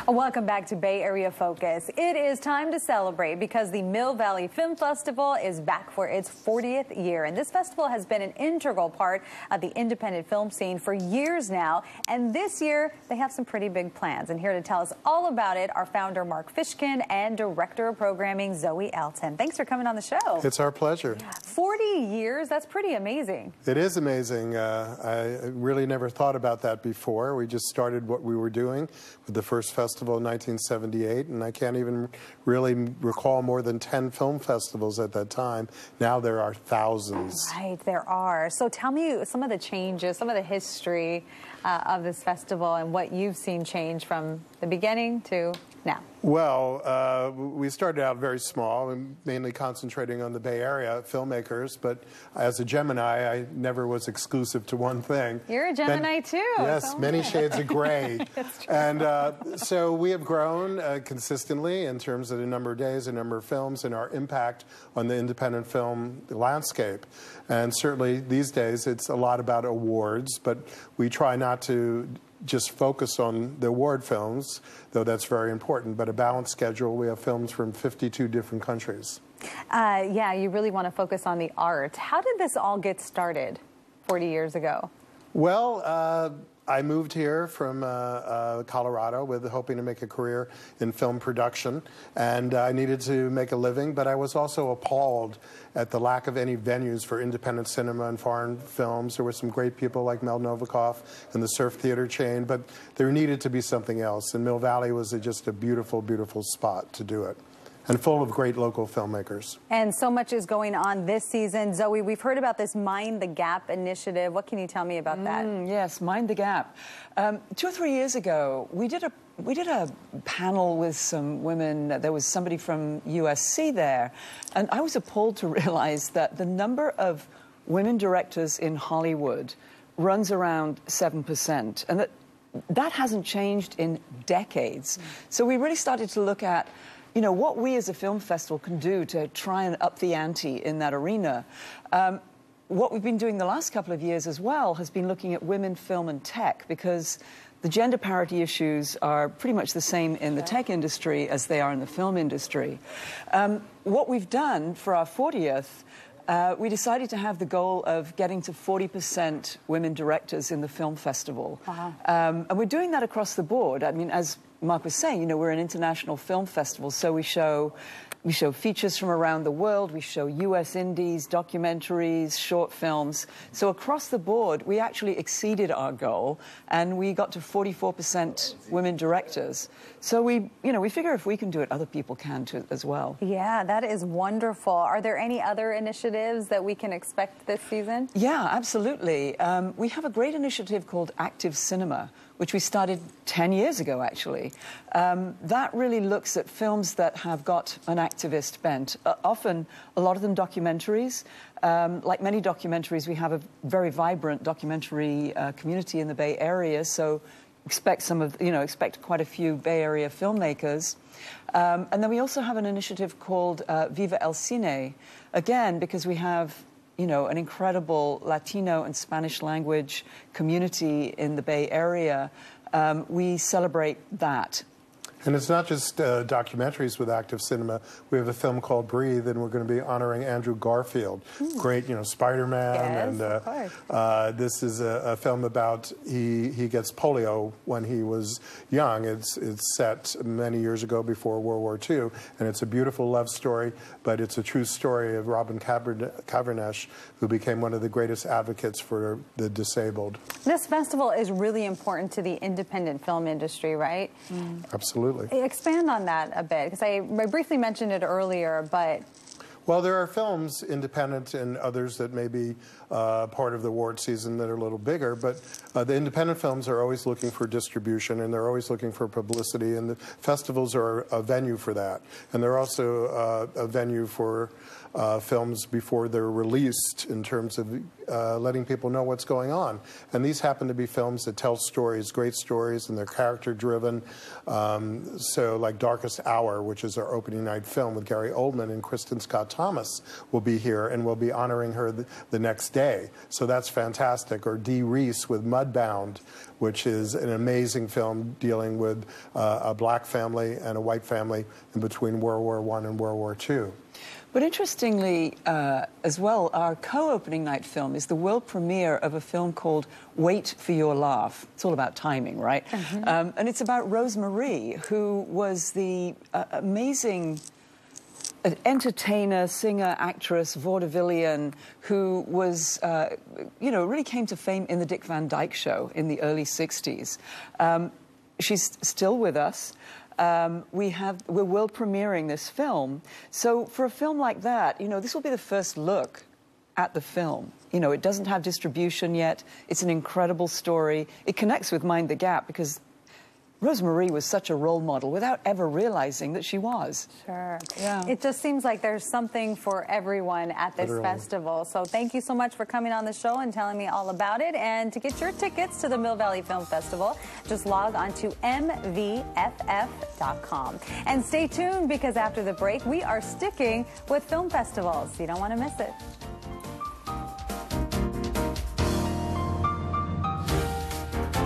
Welcome back to Bay Area Focus. It is time to celebrate because the Mill Valley Film Festival is back for its 40th year. And this festival has been an integral part of the independent film scene for years now. And this year, they have some pretty big plans. And here to tell us all about it are founder Mark Fishkin and director of programming Zoe Elton. Thanks for coming on the show. It's our pleasure. 40 years, that's pretty amazing. It is amazing. I really never thought about that before. We just started what we were doing with the first festival in 1978, and I can't even really recall more than 10 film festivals at that time. Now there are thousands. Right, there are. So tell me some of the changes, some of the history of this festival and what you've seen change from the beginning to now. Well, we started out very small and mainly concentrating on the Bay Area filmmakers, but as a Gemini, I never was exclusive to one thing. You're a Gemini too. Yes, many shades of gray. That's true. And so we have grown consistently in terms of the number of days, the number of films, and our impact on the independent film landscape. And certainly these days it's a lot about awards, but we try not to just focus on the award films, though that's very important, but a balanced schedule. We have films from 52 different countries. Yeah, you really want to focus on the art. How did this all get started 40 years ago? Well, I moved here from Colorado with hoping to make a career in film production, and I needed to make a living, but I was also appalled at the lack of any venues for independent cinema and foreign films. There were some great people like Mel Novikoff and the Surf Theater chain, but there needed to be something else, and Mill Valley was just a beautiful, beautiful spot to do it. And full of great local filmmakers. And so much is going on this season. Zoe, we've heard about this Mind the Gap initiative. What can you tell me about that? Yes, Mind the Gap. 2 or 3 years ago, we did a panel with some women. There was somebody from USC there, and I was appalled to realize that the number of women directors in Hollywood runs around 7%, and that hasn't changed in decades. So we really started to look at what we as a film festival can do to try and up the ante in that arena. What we've been doing the last couple of years as well has been looking at women, film and tech, because the gender parity issues are pretty much the same in the tech industry as they are in the film industry. What we've done for our 40th, we decided to have the goal of getting to 40% women directors in the film festival. And we're doing that across the board. I mean, as Mark was saying, we're an international film festival, so we show features from around the world, we show US indies, documentaries, short films. So across the board, we actually exceeded our goal, and we got to 44% women directors. So we figure if we can do it, other people can too, as well. Yeah, that is wonderful. Are there any other initiatives that we can expect this season? Yeah, absolutely. We have a great initiative called Active Cinema, which we started 10 years ago, actually. That really looks at films that have got an activist bent. Often, a lot of them documentaries. Like many documentaries, we have a very vibrant documentary community in the Bay Area, so expect quite a few Bay Area filmmakers. And then we also have an initiative called Viva El Cine, again, because we have an incredible Latino and Spanish language community in the Bay Area. We celebrate that. And it's not just documentaries with Active Cinema. We have a film called Breathe, and we're going to be honoring Andrew Garfield. Great, Spider-Man. Yes, and this is a film about he gets polio when he was young. It's set many years ago before World War II, and it's a beautiful love story, but it's a true story of Robin Cavernesh, who became one of the greatest advocates for the disabled. This festival is really important to the independent film industry, right? Absolutely. Expand on that a bit, because I briefly mentioned it earlier, but... Well, there are films, independent and others that may be part of the award season that are a little bigger, but the independent films are always looking for distribution, and they're always looking for publicity, and the festivals are a venue for that. And they're also a venue for films before they're released in terms of letting people know what's going on. And these happen to be films that tell stories, great stories, and they're character-driven. So like Darkest Hour, which is our opening night film with Gary Oldman, and Kristen Scott Thomas will be here, and we'll be honoring her the next day. So that's fantastic. Or Dee Reese with Mudbound, which is an amazing film dealing with a black family and a white family in between World War I and World War II. But interestingly, as well, our co-opening night film is the world premiere of a film called Wait for Your Laugh. It's all about timing, right? And it's about Rose Marie, who was the amazing entertainer, singer, actress, vaudevillian, who was, you know, really came to fame in the Dick Van Dyke Show in the early 60s. She's still with us. We're world premiering this film. So for a film like that, you know, this will be the first look at the film. You know, it doesn't have distribution yet. It's an incredible story. It connects with Mind the Gap because Rose Marie was such a role model without ever realizing that she was. Sure. Yeah. It just seems like there's something for everyone at this festival. So thank you so much for coming on the show and telling me all about it. And to get your tickets to the Mill Valley Film Festival, just log on to mvff.com. And stay tuned because after the break, we are sticking with film festivals. You don't want to miss it.